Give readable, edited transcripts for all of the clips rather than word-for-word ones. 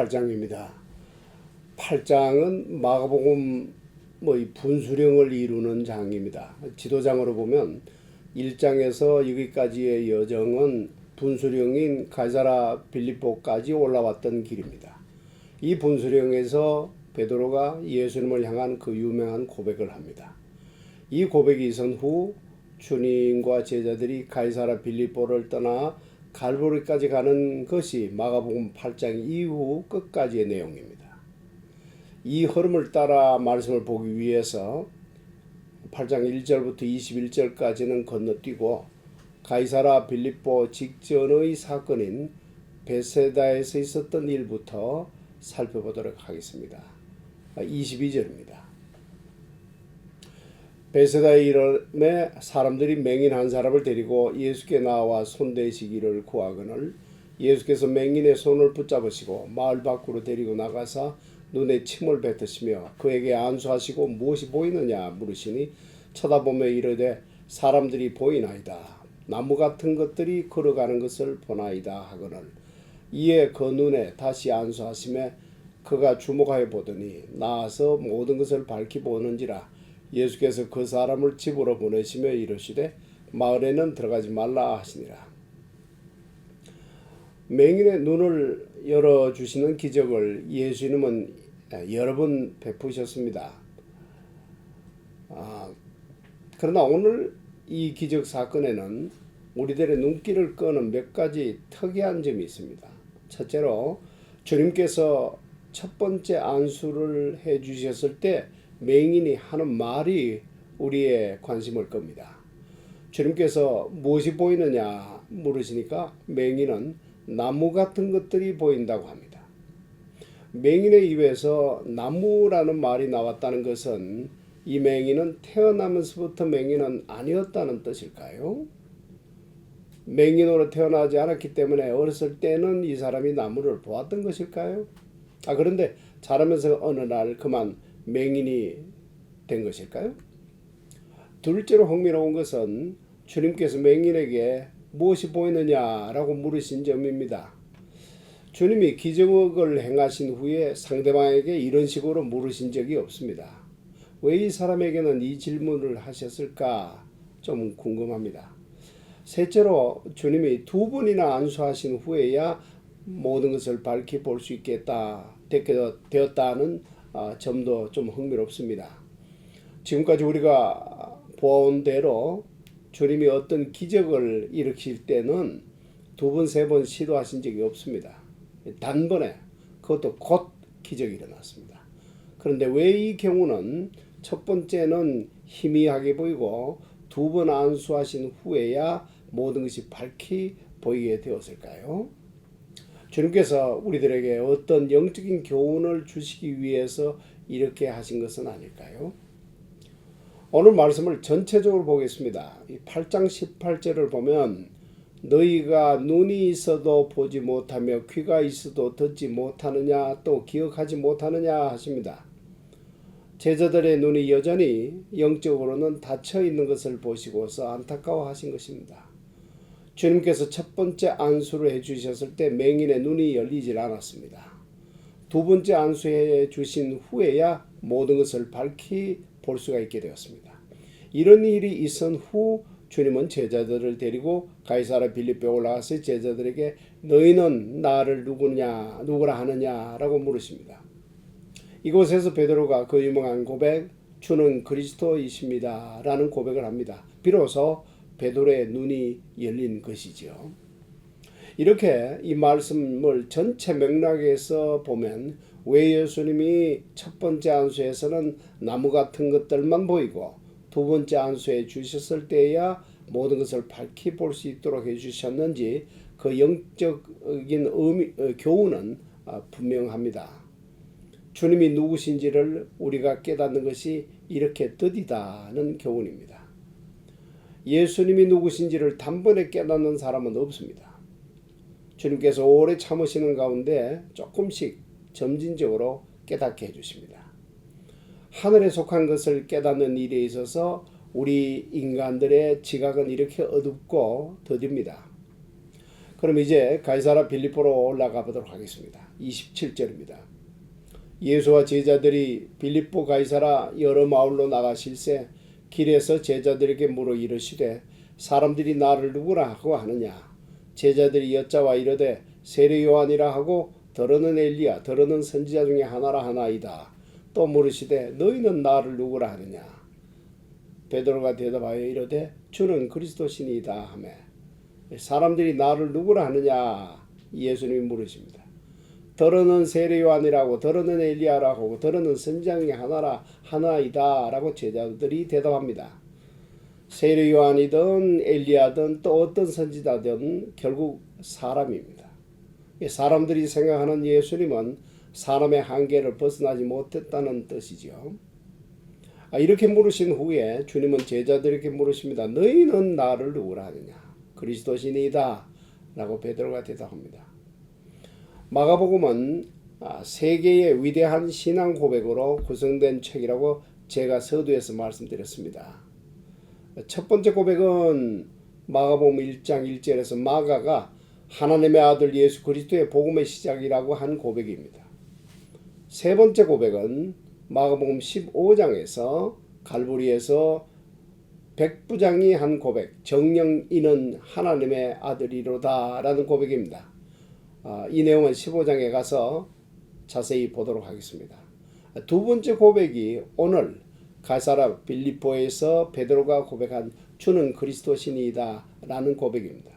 8장입니다. 8장은 마가복음 이 분수령을 이루는 장입니다. 지도장으로 보면 1장에서 여기까지의 여정은 분수령인 가이사랴 빌립보까지 올라왔던 길입니다. 이 분수령에서 베드로가 예수님을 향한 그 유명한 고백을 합니다. 이 고백이 있은 후 주님과 제자들이 가이사랴 빌립보를 떠나 갈보리까지 가는 것이 마가복음 8장 이후 끝까지의 내용입니다. 이 흐름을 따라 말씀을 보기 위해서 8장 1절부터 21절까지는 건너뛰고 가이사랴 빌립보 직전의 사건인 베세다에서 있었던 일부터 살펴보도록 하겠습니다. 22절입니다. 베세다의 이름에 사람들이 맹인 한 사람을 데리고 예수께 나와 손대시기를 구하거늘 예수께서 맹인의 손을 붙잡으시고 마을 밖으로 데리고 나가사 눈에 침을 뱉으시며 그에게 안수하시고 무엇이 보이느냐 물으시니 쳐다보며 이르되 사람들이 보이나이다. 나무 같은 것들이 걸어가는 것을 보나이다 하거늘 이에 그 눈에 다시 안수하시며 그가 주목하여 보더니 나아서 모든 것을 밝히 보는지라. 예수께서 그 사람을 집으로 보내시며 이르시되 마을에는 들어가지 말라 하시니라. 맹인의 눈을 열어주시는 기적을 예수님은 여러 번 베푸셨습니다. 그러나 오늘 이 기적 사건에는 우리들의 눈길을 끄는 몇 가지 특이한 점이 있습니다. 첫째로 주님께서 첫 번째 안수를 해주셨을 때 맹인이 하는 말이 우리의 관심을 끕니다. 주님께서 무엇이 보이느냐 물으시니까 맹인은 나무 같은 것들이 보인다고 합니다. 맹인의 입에서 나무라는 말이 나왔다는 것은 이 맹인은 태어나면서부터 맹인은 아니었다는 뜻일까요? 맹인으로 태어나지 않았기 때문에 어렸을 때는 이 사람이 나무를 보았던 것일까요? 그런데 자라면서 어느 날 그만 맹인이 된 것일까요? 둘째로 흥미로운 것은 주님께서 맹인에게 무엇이 보이느냐라고 물으신 점입니다. 주님이 기적을 행하신 후에 상대방에게 이런 식으로 물으신 적이 없습니다. 왜 이 사람에게는 이 질문을 하셨을까 좀 궁금합니다. 셋째로 주님이 두 번이나 안수하신 후에야 모든 것을 밝히 볼 수 되었다는 점도 좀 흥미롭습니다. 지금까지 우리가 보아온 대로 주님이 어떤 기적을 일으킬 때는 두 번, 세 번 시도하신 적이 없습니다. 단번에 그것도 곧 기적이 일어났습니다. 그런데 왜 이 경우는 첫 번째는 희미하게 보이고 두 번 안수하신 후에야 모든 것이 밝히 보이게 되었을까요? 주님께서 우리들에게 어떤 영적인 교훈을 주시기 위해서 이렇게 하신 것은 아닐까요? 오늘 말씀을 전체적으로 보겠습니다. 8장 18절을 보면 너희가 눈이 있어도 보지 못하며 귀가 있어도 듣지 못하느냐 또 기억하지 못하느냐 하십니다. 제자들의 눈이 여전히 영적으로는 닫혀 있는 것을 보시고서 안타까워하신 것입니다. 주님께서 첫 번째 안수를 해주셨을 때 맹인의 눈이 열리질 않았습니다. 두 번째 안수해 주신 후에야 모든 것을 밝히 볼 수가 있게 되었습니다. 이런 일이 있은 후 주님은 제자들을 데리고 가이사랴 빌립보에 올라가서 제자들에게 너희는 나를 누구라 하느냐라고 물으십니다. 이곳에서 베드로가 그 유명한 고백 주는 그리스도이십니다 라는 고백을 합니다. 비로소 베드로의 눈이 열린 것이죠. 이렇게 이 말씀을 전체 맥락에서 보면 왜 예수님이 첫 번째 안수에서는 나무 같은 것들만 보이고 두 번째 안수해 주셨을 때야 모든 것을 밝히 볼 수 있도록 해주셨는지 그 영적인 교훈은 분명합니다. 주님이 누구신지를 우리가 깨닫는 것이 이렇게 뜻이다는 교훈입니다. 예수님이 누구신지를 단번에 깨닫는 사람은 없습니다. 주님께서 오래 참으시는 가운데 조금씩 점진적으로 깨닫게 해주십니다. 하늘에 속한 것을 깨닫는 일에 있어서 우리 인간들의 지각은 이렇게 어둡고 더딥니다. 그럼 이제 가이사랴 빌립보로 올라가 보도록 하겠습니다. 27절입니다. 예수와 제자들이 빌립보 가이사라 여러 마을로 나가실새 길에서 제자들에게 물어 이르시되 사람들이 나를 누구라 하고 하느냐. 제자들이 여짜와 이르되 세례 요한이라 하고 더러는 엘리야 더러는 선지자 중에 하나라 하나이다. 또 물으시되 너희는 나를 누구라 하느냐. 베드로가 대답하여 이르되 주는 그리스도시니이다 하매 사람들이 나를 누구라 하느냐 예수님이 물으십니다. 더러는 세례 요한이라고 더러는 엘리야라고 더러는 선지자 중에 하나이다 라고 제자들이 대답합니다. 세례 요한이든 엘리야든 또 어떤 선지자든 결국 사람입니다. 사람들이 생각하는 예수님은 사람의 한계를 벗어나지 못했다는 뜻이죠. 이렇게 물으신 후에 주님은 제자들에게 물으십니다. 너희는 나를 누구라 하느냐. 그리스도시니이다 라고 베드로가 대답합니다. 마가복음은 세계의 위대한 신앙 고백으로 구성된 책이라고 제가 서두에서 말씀드렸습니다. 첫 번째 고백은 마가복음 1장 1절에서 마가가 하나님의 아들 예수 그리스도의 복음의 시작이라고 한 고백입니다. 세 번째 고백은 마가복음 15장에서 갈보리에서 백부장이 한 고백, 정령 이는 하나님의 아들이로다 라는 고백입니다. 이 내용은 15장에 가서 자세히 보도록 하겠습니다. 두 번째 고백이 오늘 가이사라 빌립보에서 베드로가 고백한 주는 그리스도시니이다 라는 고백입니다.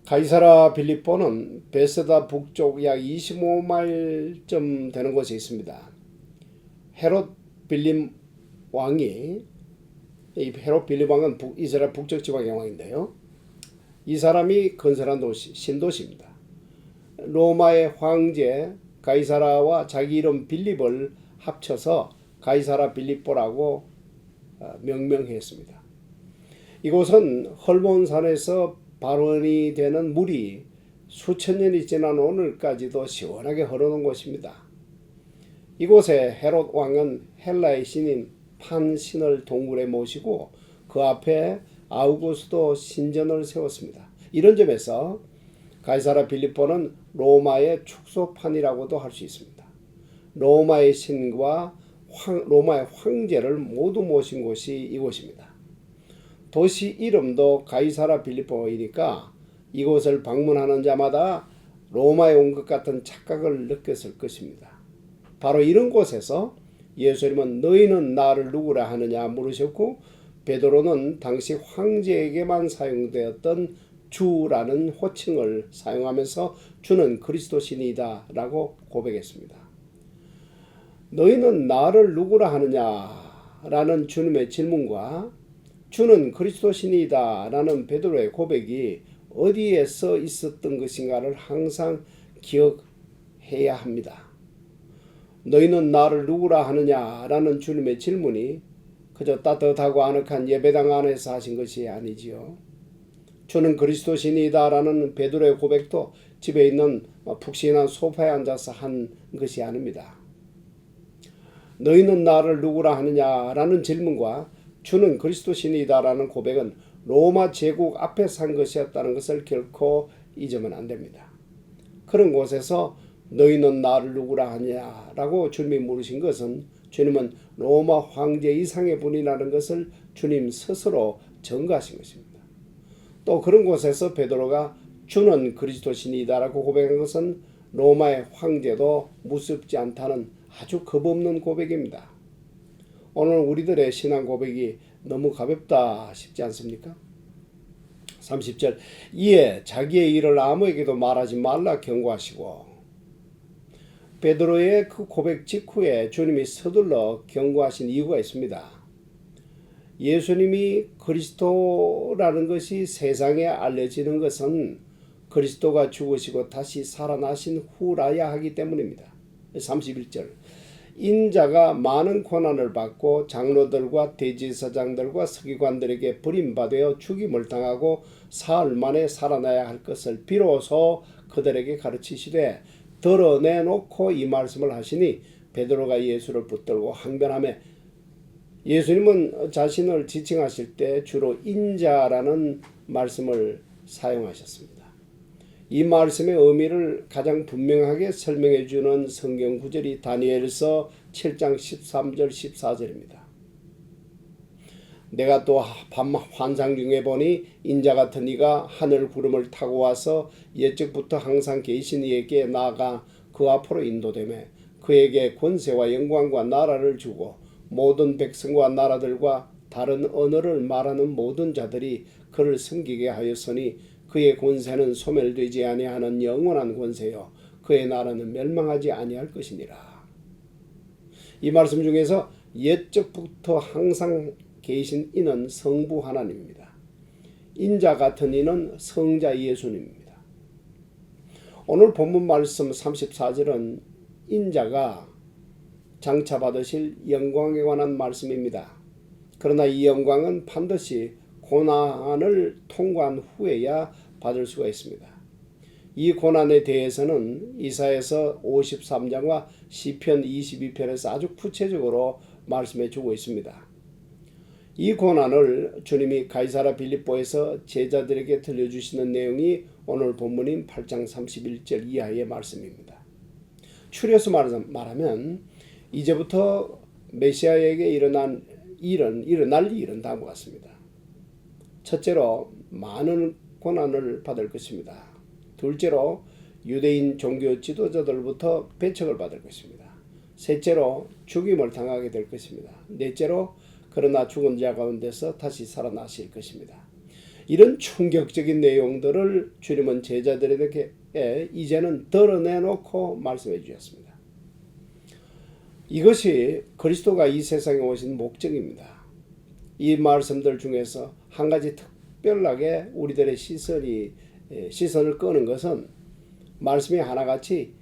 가이사라 빌립보는 베세다 북쪽 약 25마일쯤 되는 곳에 있습니다. 헤롯 빌립 왕은 이스라엘 북쪽 지방의 왕인데요. 이 사람이 건설한 도시, 신도시입니다. 로마의 황제 가이사라와 자기 이름 빌립을 합쳐서 가이사라 빌립보라고 명명했습니다. 이곳은 헐몬산에서 발원이 되는 물이 수천 년이 지난 오늘까지도 시원하게 흐르는 곳입니다. 이곳에 헤롯 왕은 헬라의 신인 판신을 동굴에 모시고 그 앞에 아우구스도 신전을 세웠습니다. 이런 점에서 가이사라 빌립보는 로마의 축소판이라고도 할 수 있습니다. 로마의 신과 로마의 황제를 모두 모신 곳이 이곳입니다. 도시 이름도 가이사라 빌립보이니까 이곳을 방문하는 자마다 로마에 온 것 같은 착각을 느꼈을 것입니다. 바로 이런 곳에서 예수님은 너희는 나를 누구라 하느냐 물으셨고 베드로는 당시 황제에게만 사용되었던 주라는 호칭을 사용하면서 주는 그리스도시니이다 라고 고백했습니다. 너희는 나를 누구라 하느냐 라는 주님의 질문과 주는 그리스도시니이다 라는 베드로의 고백이 어디에서 있었던 것인가를 항상 기억해야 합니다. 너희는 나를 누구라 하느냐 라는 주님의 질문이 그저 따뜻하고 아늑한 예배당 안에서 하신 것이 아니지요. 주는 그리스도시니이다 라는 베드로의 고백도 집에 있는 푹신한 소파에 앉아서 한 것이 아닙니다. 너희는 나를 누구라 하느냐 라는 질문과 주는 그리스도시니이다 라는 고백은 로마 제국 앞에서 한 것이었다는 것을 결코 잊으면 안 됩니다. 그런 곳에서 너희는 나를 누구라 하냐 라고 주님이 물으신 것은 주님은 로마 황제 이상의 분이라는 것을 주님 스스로 증거하신 것입니다. 또 그런 곳에서 베드로가 주는 그리스도시니이다 라고 고백한 것은 로마의 황제도 무섭지 않다는 아주 겁없는 고백입니다. 오늘 우리들의 신앙 고백이 너무 가볍다 싶지 않습니까? 30절 이에 자기의 일을 아무에게도 말하지 말라 경고하시고 베드로의 그 고백 직후에 주님이 서둘러 경고하신 이유가 있습니다. 예수님이 그리스도라는 것이 세상에 알려지는 것은 그리스도가 죽으시고 다시 살아나신 후라야 하기 때문입니다. 31절 인자가 많은 고난을 받고 장로들과 대제사장들과 서기관들에게 버림받아 죽임을 당하고 사흘 만에 살아나야 할 것을 비로소 그들에게 가르치시되 드러내놓고 이 말씀을 하시니 베드로가 예수를 붙들고 항변하며 예수님은 자신을 지칭하실 때 주로 인자라는 말씀을 사용하셨습니다. 이 말씀의 의미를 가장 분명하게 설명해 주는 성경 구절이 다니엘서 7장 13절 14절입니다. 내가 또 밤 환상 중에 보니 인자 같은 이가 하늘 구름을 타고 와서 옛적부터 항상 계신 이에게 나아가 그 앞으로 인도되매 그에게 권세와 영광과 나라를 주고 모든 백성과 나라들과 다른 언어를 말하는 모든 자들이 그를 섬기게 하였으니 그의 권세는 소멸되지 아니하는 영원한 권세요 그의 나라는 멸망하지 아니할 것이니라. 이 말씀 중에서 옛적부터 항상 계신 이는 성부 하나님입니다. 인자 같은 이는 성자 예수님입니다. 오늘 본문 말씀 34절은 인자가 장차 받으실 영광에 관한 말씀입니다. 그러나 이 영광은 반드시 고난을 통과한 후에야 받을 수가 있습니다. 이 고난에 대해서는 이사야서 53장과 시편 22편에서 아주 구체적으로 말씀해 주고 있습니다. 이 고난을 주님이 가이사랴 빌립보에서 제자들에게 들려주시는 내용이 오늘 본문인 8장 31절 이하의 말씀입니다. 추려서 말하면 이제부터 메시아에게 일어날 일은 다음과 같습니다. 첫째로 많은 고난을 받을 것입니다. 둘째로 유대인 종교 지도자들부터 배척을 받을 것입니다. 셋째로 죽임을 당하게 될 것입니다. 넷째로 그러나 죽은 자 가운데서 다시 살아나실 것입니다. 이런 충격적인 내용들을 주님은 제자들에게 이제는 드러내놓고 말씀해 주셨습니다. 이것이 그리스도가 이 세상에 오신 목적입니다. 이 말씀들 중에서 한 가지 특별하게 우리들의 시선을 끄는 것은 말씀이 하나같이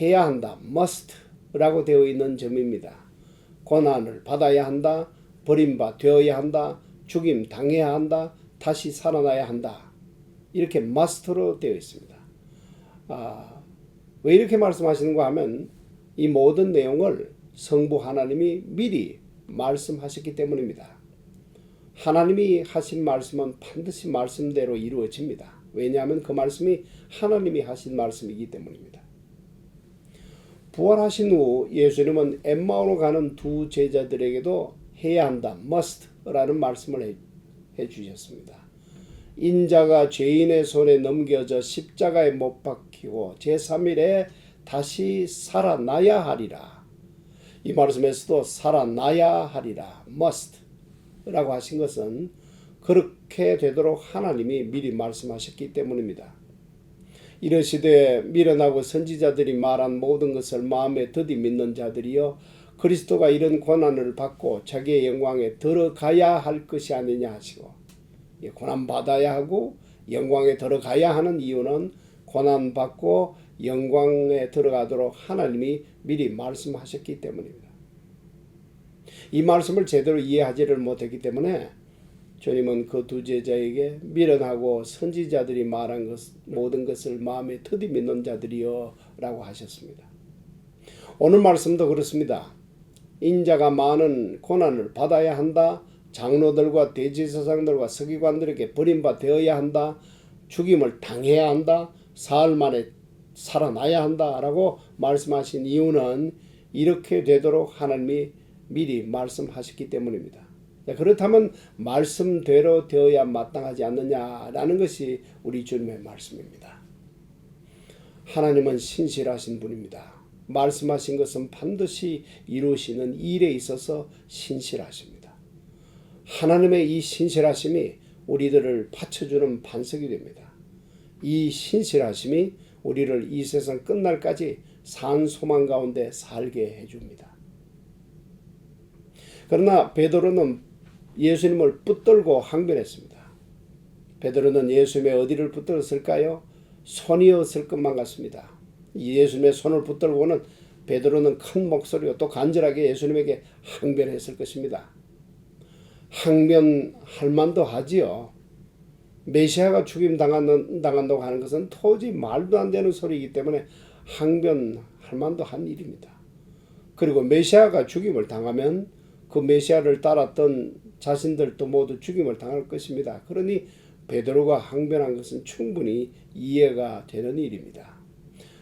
해야 한다, must라고 되어 있는 점입니다. 고난을 받아야 한다, 버림받아야 한다, 죽임 당해야 한다, 다시 살아나야 한다. 이렇게 must로 되어 있습니다. 왜 이렇게 말씀하시는가 하면 이 모든 내용을 성부 하나님이 미리 말씀하셨기 때문입니다. 하나님이 하신 말씀은 반드시 말씀대로 이루어집니다. 왜냐하면 그 말씀이 하나님이 하신 말씀이기 때문입니다. 부활하신 후 예수님은 엠마오로 가는 두 제자들에게도 해야 한다, must라는 말씀을 해주셨습니다. 인자가 죄인의 손에 넘겨져 십자가에 못 박히고 제3일에 다시 살아나야 하리라. 이 말씀에서도 살아나야 하리라, must라고 하신 것은 그렇게 되도록 하나님이 미리 말씀하셨기 때문입니다. 이러시되 미련하고 선지자들이 말한 모든 것을 마음에 더디 믿는 자들이여 그리스도가 이런 고난을 받고 자기의 영광에 들어가야 할 것이 아니냐 하시고, 고난 받아야 하고 영광에 들어가야 하는 이유는 고난 받고 영광에 들어가도록 하나님이 미리 말씀하셨기 때문입니다. 이 말씀을 제대로 이해하지를 못했기 때문에 주님은 그 두 제자에게 미련하고 선지자들이 말한 모든 것을 마음에 더디 믿는 자들이여 라고 하셨습니다. 오늘 말씀도 그렇습니다. 인자가 많은 고난을 받아야 한다. 장로들과 대제사장들과 서기관들에게 버림받아야 한다. 죽임을 당해야 한다. 사흘 만에 살아나야 한다 라고 말씀하신 이유는 이렇게 되도록 하나님이 미리 말씀하셨기 때문입니다. 그렇다면 말씀대로 되어야 마땅하지 않느냐라는 것이 우리 주님의 말씀입니다. 하나님은 신실하신 분입니다. 말씀하신 것은 반드시 이루시는 일에 있어서 신실하십니다. 하나님의 이 신실하심이 우리들을 받쳐주는 반석이 됩니다. 이 신실하심이 우리를 이 세상 끝날까지 산 소망 가운데 살게 해줍니다. 그러나 베드로는 예수님을 붙들고 항변했습니다. 베드로는 예수님의 어디를 붙들었을까요? 손이었을 것만 같습니다. 예수님의 손을 붙들고는 베드로는 큰 목소리로 또 간절하게 예수님에게 항변했을 것입니다. 항변할 만도 하지요. 메시아가 죽임 당한다고 하는 것은 도저히 말도 안 되는 소리이기 때문에 항변할 만도 한 일입니다. 그리고 메시아가 죽임을 당하면 그 메시아를 따랐던 자신들도 모두 죽임을 당할 것입니다. 그러니 베드로가 항변한 것은 충분히 이해가 되는 일입니다.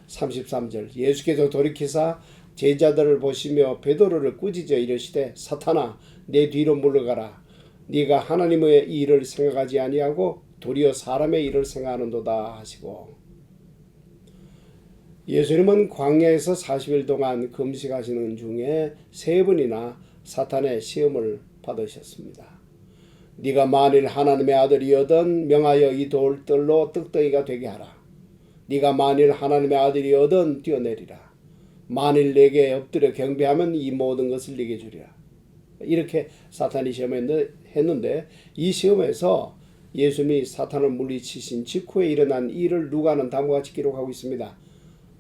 33절 예수께서 돌이키사 제자들을 보시며 베드로를 꾸짖어 이르시되 사탄아 내 뒤로 물러가라. 네가 하나님의 일을 생각하지 아니하고 도리어 사람의 일을 생각하는도다 하시고, 예수님은 광야에서 40일 동안 금식하시는 중에 3번이나 사탄의 시험을 받으셨습니다. 네가 만일 하나님의 아들이거든 명하여 이 돌들로 떡덩이가 되게 하라. 네가 만일 하나님의 아들이거든 뛰어내리라. 만일 내게 엎드려 경배하면 이 모든 것을 네게 주리라. 이렇게 사탄이 시험했는데, 이 시험에서 예수님이 사탄을 물리치신 직후에 일어난 일을 누가는 다음과 같이 기록하고 있습니다.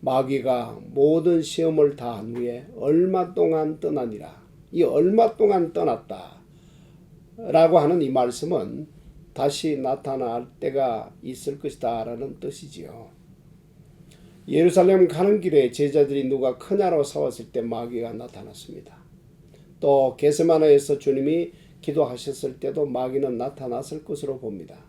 마귀가 모든 시험을 다한 후에 얼마 동안 떠나니라. 이 얼마 동안 떠났다 라고 하는 이 말씀은 다시 나타날 때가 있을 것이다 라는 뜻이지요. 예루살렘 가는 길에 제자들이 누가 크냐로 싸웠을 때 마귀가 나타났습니다. 또 겟세마네에서 주님이 기도하셨을 때도 마귀는 나타났을 것으로 봅니다.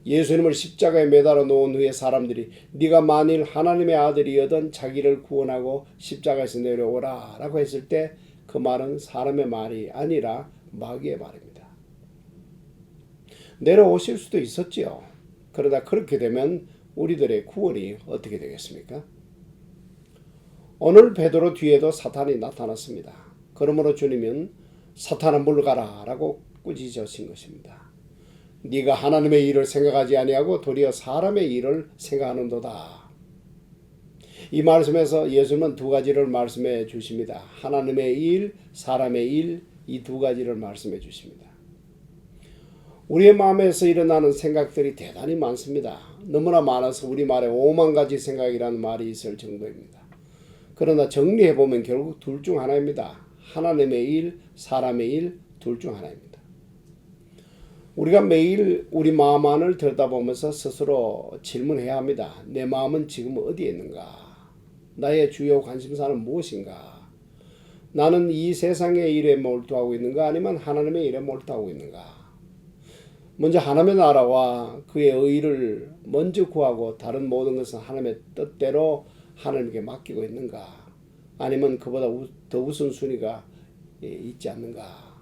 예수님을 십자가에 매달아 놓은 후에 사람들이 네가 만일 하나님의 아들이거든 자기를 구원하고 십자가에서 내려오라 라고 했을 때 그 말은 사람의 말이 아니라 마귀의 말입니다. 내려오실 수도 있었지요. 그러다 그렇게 되면 우리들의 구원이 어떻게 되겠습니까? 오늘 베드로 뒤에도 사탄이 나타났습니다. 그러므로 주님은 사탄아 물러가라 라고 꾸짖으신 것입니다. 네가 하나님의 일을 생각하지 아니하고 도리어 사람의 일을 생각하는도다. 이 말씀에서 예수님은 2가지를 말씀해 주십니다. 하나님의 일, 사람의 일, 이 2가지를 말씀해 주십니다. 우리의 마음에서 일어나는 생각들이 대단히 많습니다. 너무나 많아서 우리 말에 5만 가지 생각이라는 말이 있을 정도입니다. 그러나 정리해보면 결국 둘 중 하나입니다. 하나님의 일, 사람의 일, 둘 중 하나입니다. 우리가 매일 우리 마음 안을 들여다보면서 스스로 질문해야 합니다. 내 마음은 지금 어디에 있는가? 나의 주요 관심사는 무엇인가? 나는 이 세상의 일에 몰두하고 있는가? 아니면 하나님의 일에 몰두하고 있는가? 먼저 하나님의 나라와 그의 의를 먼저 구하고 다른 모든 것은 하나님의 뜻대로 하나님께 맡기고 있는가? 아니면 그보다 더 우선순위가 있지 않는가?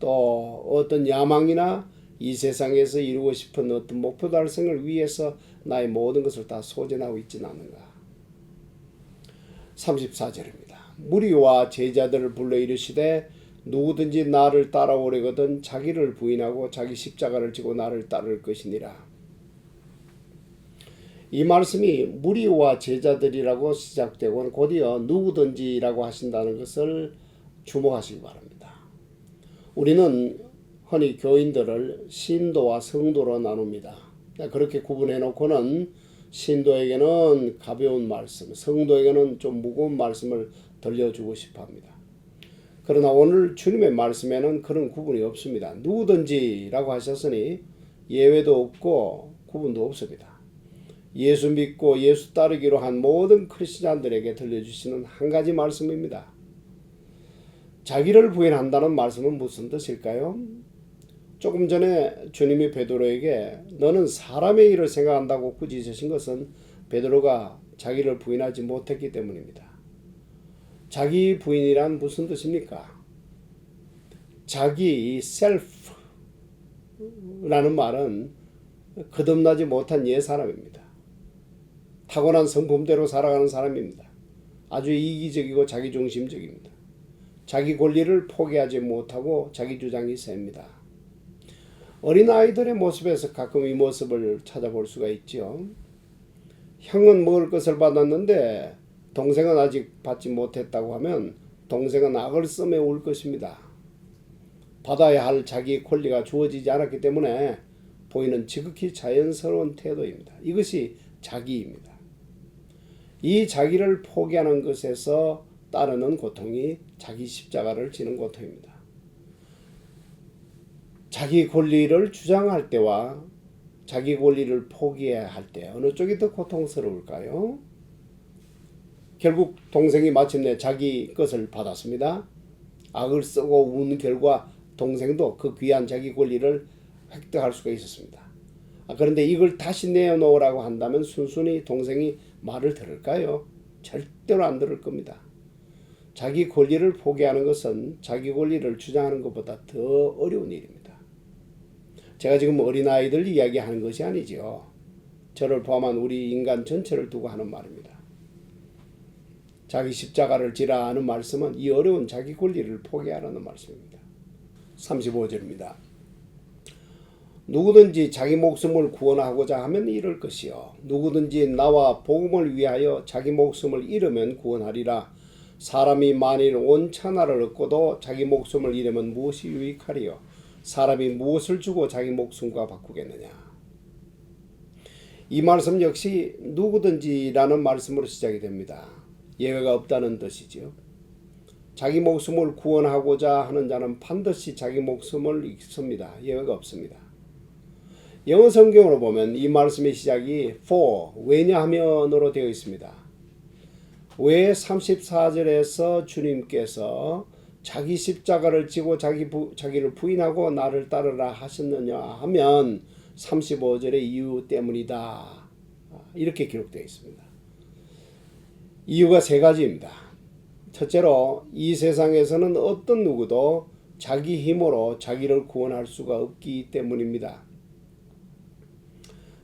또 어떤 야망이나 이 세상에서 이루고 싶은 어떤 목표 달성을 위해서 나의 모든 것을 다 소진하고 있지는 않는가? 34절입니다. 무리와 제자들을 불러 이르시되 누구든지 나를 따라오려거든 자기를 부인하고 자기 십자가를 지고 나를 따를 것이니라. 이 말씀이 무리와 제자들이라고 시작되고 곧이어 누구든지라고 하신다는 것을 주목하시기 바랍니다. 우리는 흔히 교인들을 신도와 성도로 나눕니다. 그렇게 구분해 놓고는 신도에게는 가벼운 말씀, 성도에게는 좀 무거운 말씀을 들려주고 싶어 합니다. 그러나 오늘 주님의 말씀에는 그런 구분이 없습니다. 누구든지라고 하셨으니 예외도 없고 구분도 없습니다. 예수 믿고 예수 따르기로 한 모든 크리스찬들에게 들려주시는 한 가지 말씀입니다. 자기를 부인한다는 말씀은 무슨 뜻일까요? 조금 전에 주님이 베드로에게 너는 사람의 일을 생각한다고 꾸짖으신 것은 베드로가 자기를 부인하지 못했기 때문입니다. 자기 부인이란 무슨 뜻입니까? 자기 셀프라는 말은 거듭나지 못한 옛 사람입니다. 타고난 성품대로 살아가는 사람입니다. 아주 이기적이고 자기중심적입니다. 자기 권리를 포기하지 못하고 자기 주장이 셉니다. 어린아이들의 모습에서 가끔 이 모습을 찾아볼 수가 있죠. 형은 먹을 것을 받았는데 동생은 아직 받지 못했다고 하면 동생은 악을 쓰며 울 것입니다. 받아야 할 자기의 권리가 주어지지 않았기 때문에 보이는 지극히 자연스러운 태도입니다. 이것이 자기입니다. 이 자기를 포기하는 것에서 따르는 고통이 자기 십자가를 지는 고통입니다. 자기 권리를 주장할 때와 자기 권리를 포기해야 할 때 어느 쪽이 더 고통스러울까요? 결국 동생이 마침내 자기 것을 받았습니다. 악을 쓰고 운 결과 동생도 그 귀한 자기 권리를 획득할 수가 있었습니다. 그런데 이걸 다시 내어놓으라고 한다면 순순히 동생이 말을 들을까요? 절대로 안 들을 겁니다. 자기 권리를 포기하는 것은 자기 권리를 주장하는 것보다 더 어려운 일입니다. 제가 지금 어린아이들 이야기하는 것이 아니죠. 저를 포함한 우리 인간 전체를 두고 하는 말입니다. 자기 십자가를 지라 하는 말씀은 이 어려운 자기 권리를 포기하라는 말씀입니다. 35절입니다. 누구든지 자기 목숨을 구원하고자 하면 잃을 것이요 누구든지 나와 복음을 위하여 자기 목숨을 잃으면 구원하리라. 사람이 만일 온 천하를 얻고도 자기 목숨을 잃으면 무엇이 유익하리요? 사람이 무엇을 주고 자기 목숨과 바꾸겠느냐? 이 말씀 역시 누구든지라는 말씀으로 시작이 됩니다. 예외가 없다는 뜻이지요. 자기 목숨을 구원하고자 하는 자는 반드시 자기 목숨을 잃습니다. 예외가 없습니다. 영어 성경으로 보면 이 말씀의 시작이 for, 왜냐하면으로 되어 있습니다. 왜 34절에서 주님께서 자기 십자가를 지고 자기를 부인하고 나를 따르라 하셨느냐 하면 35절의 이유 때문이다. 이렇게 기록되어 있습니다. 이유가 세 가지입니다. 첫째로 이 세상에서는 어떤 누구도 자기 힘으로 자기를 구원할 수가 없기 때문입니다.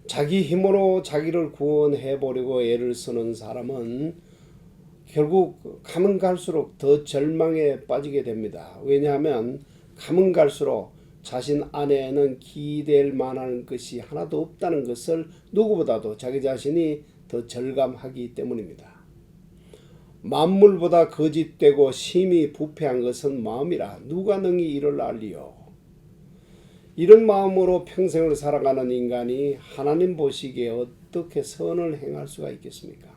자기 힘으로 자기를 구원해 보려고 애를 쓰는 사람은 결국 가면 갈수록 더 절망에 빠지게 됩니다. 왜냐하면 가면 갈수록 자신 안에는 기댈 만한 것이 하나도 없다는 것을 누구보다도 자기 자신이 더 절감하기 때문입니다. 만물보다 거짓되고 심히 부패한 것은 마음이라 누가 능히 이를 알리요. 이런 마음으로 평생을 살아가는 인간이 하나님 보시기에 어떻게 선을 행할 수가 있겠습니까?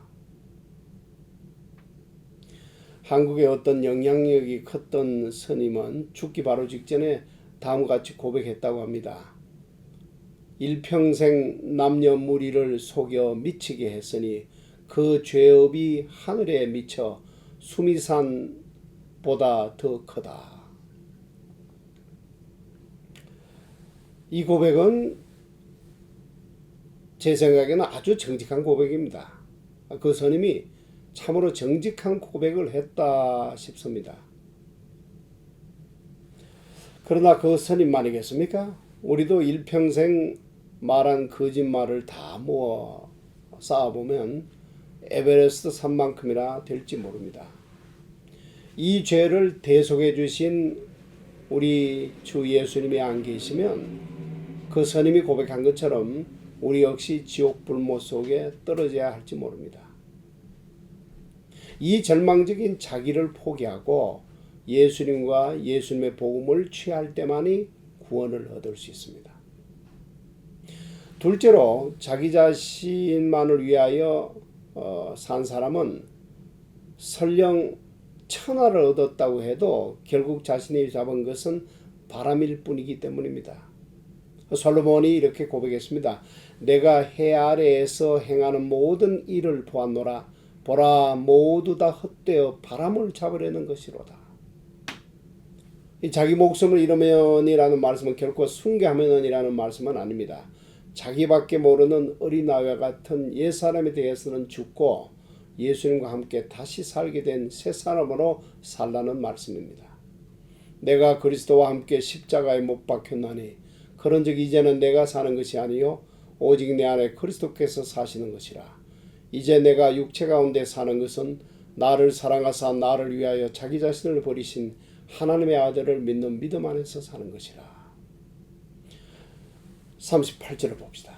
한국의 어떤 영향력이 컸던 스님은 죽기 바로 직전에 다음과 같이 고백했다고 합니다. 일평생 남녀 무리를 속여 미치게 했으니 그 죄업이 하늘에 미쳐 수미산보다 더 크다. 이 고백은 제 생각에는 아주 정직한 고백입니다. 그 스님이 참으로 정직한 고백을 했다 싶습니다. 그러나 그 스님만이겠습니까? 우리도 일평생 말한 거짓말을 다 모아 쌓아보면 에베레스트 산만큼이나 될지 모릅니다. 이 죄를 대속해 주신 우리 주 예수님이 안 계시면 그 스님이 고백한 것처럼 우리 역시 지옥 불못 속에 떨어져야 할지 모릅니다. 이 절망적인 자기를 포기하고 예수님과 예수님의 복음을 취할 때만이 구원을 얻을 수 있습니다. 둘째로 자기 자신만을 위하여 산 사람은 설령 천하를 얻었다고 해도 결국 자신이 잡은 것은 바람일 뿐이기 때문입니다. 솔로몬이 이렇게 고백했습니다. 내가 해 아래에서 행하는 모든 일을 보았노라. 보라 모두 다 헛되어 바람을 잡으려는 것이로다. 자기 목숨을 잃으면이라는 말씀은 결코 숭배하면이라는 말씀은 아닙니다. 자기밖에 모르는 어린아이와 같은 옛사람에 대해서는 죽고 예수님과 함께 다시 살게 된 새 사람으로 살라는 말씀입니다. 내가 그리스도와 함께 십자가에 못 박혔나니 그런즉 이제는 내가 사는 것이 아니요 오직 내 안에 그리스도께서 사시는 것이라. 이제 내가 육체 가운데 사는 것은 나를 사랑하사 나를 위하여 자기 자신을 버리신 하나님의 아들을 믿는 믿음 안에서 사는 것이라. 38절을 봅시다.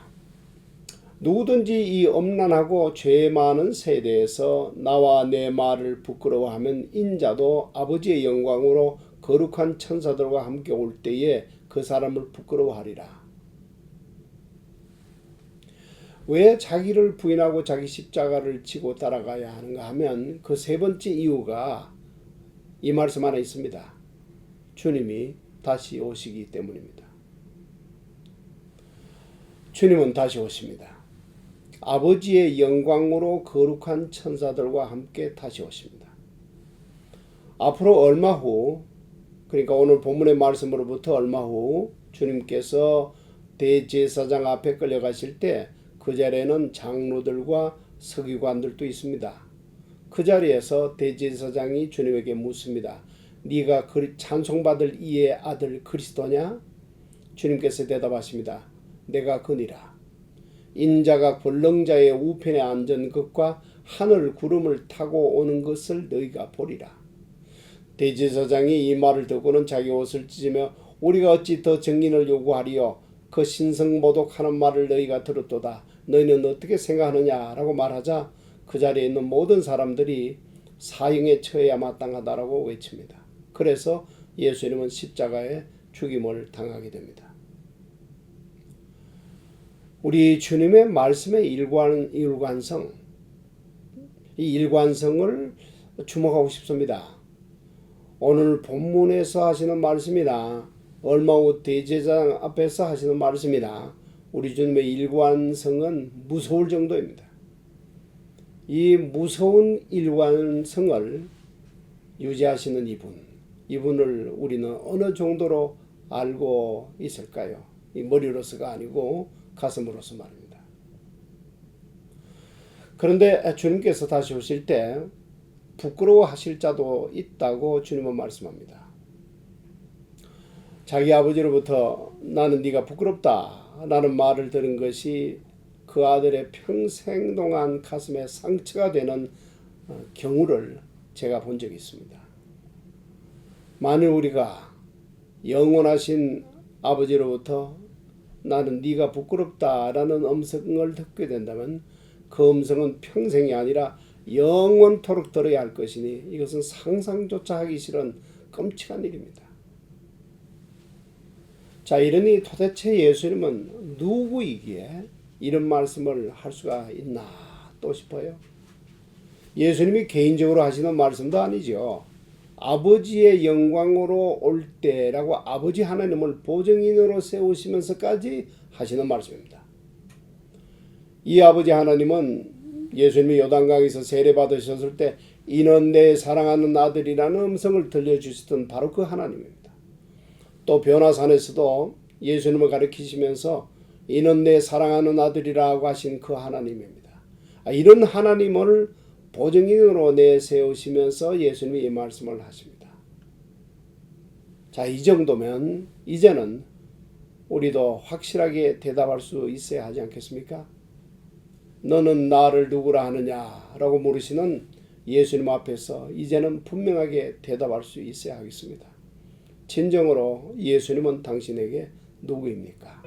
누구든지 이 엄란하고 죄 많은 세대에서 나와 내 말을 부끄러워하면 인자도 아버지의 영광으로 거룩한 천사들과 함께 올 때에 그 사람을 부끄러워하리라. 왜 자기를 부인하고 자기 십자가를 지고 따라가야 하는가 하면 그 세 번째 이유가 이 말씀 안에 있습니다. 주님이 다시 오시기 때문입니다. 주님은 다시 오십니다. 아버지의 영광으로 거룩한 천사들과 함께 다시 오십니다. 앞으로 얼마 후, 그러니까 오늘 본문의 말씀으로부터 얼마 후 주님께서 대제사장 앞에 끌려가실 때 그 자리에는 장로들과 서기관들도 있습니다. 그 자리에서 대제사장이 주님에게 묻습니다. 네가 찬송받을 이의 아들 그리스도냐? 주님께서 대답하십니다. 내가 그니라. 인자가 권능자의 우편에 앉은 것과 하늘 구름을 타고 오는 것을 너희가 보리라. 대제사장이 이 말을 듣고는 자기 옷을 찢으며 우리가 어찌 더 증인을 요구하리요? 그 신성모독하는 말을 너희가 들었도다. 너희는 어떻게 생각하느냐라고 말하자 그 자리에 있는 모든 사람들이 사형에 처해야 마땅하다라고 외칩니다. 그래서 예수님은 십자가에 죽임을 당하게 됩니다. 우리 주님의 말씀의 일관성, 이 일관성을 주목하고 싶습니다. 오늘 본문에서 하시는 말씀이나 얼마 후 대제사장 앞에서 하시는 말씀이나 우리 주님의 일관성은 무서울 정도입니다. 이 무서운 일관성을 유지하시는 이분을 우리는 어느 정도로 알고 있을까요? 이 머리로서가 아니고 가슴으로서 말입니다. 그런데 주님께서 다시 오실 때 부끄러워하실 자도 있다고 주님은 말씀합니다. 자기 아버지로부터 나는 네가 부끄럽다 라는 말을 들은 것이 그 아들의 평생 동안 가슴에 상처가 되는 경우를 제가 본 적이 있습니다. 만일 우리가 영원하신 아버지로부터 나는 네가 부끄럽다라는 음성을 듣게 된다면 그 음성은 평생이 아니라 영원토록 들어야 할 것이니 이것은 상상조차 하기 싫은 끔찍한 일입니다. 자, 이러니 도대체 예수님은 누구이기에 이런 말씀을 할 수가 있나 또 싶어요. 예수님이 개인적으로 하시는 말씀도 아니죠. 아버지의 영광으로 올 때라고 아버지 하나님을 보증인으로 세우시면서까지 하시는 말씀입니다. 이 아버지 하나님은 예수님이 요단강에서 세례받으셨을 때 이는 내 사랑하는 아들이라는 음성을 들려주시던 바로 그 하나님입니다. 또 변화산에서도 예수님을 가르치시면서 이는 내 사랑하는 아들이라고 하신 그 하나님입니다. 이런 하나님을 보증인으로 내세우시면서 예수님이 이 말씀을 하십니다. 자, 이 정도면 이제는 우리도 확실하게 대답할 수 있어야 하지 않겠습니까? 너는 나를 누구라 하느냐라고 물으시는 예수님 앞에서 이제는 분명하게 대답할 수 있어야 하겠습니다. 진정으로 예수님은 당신에게 누구입니까?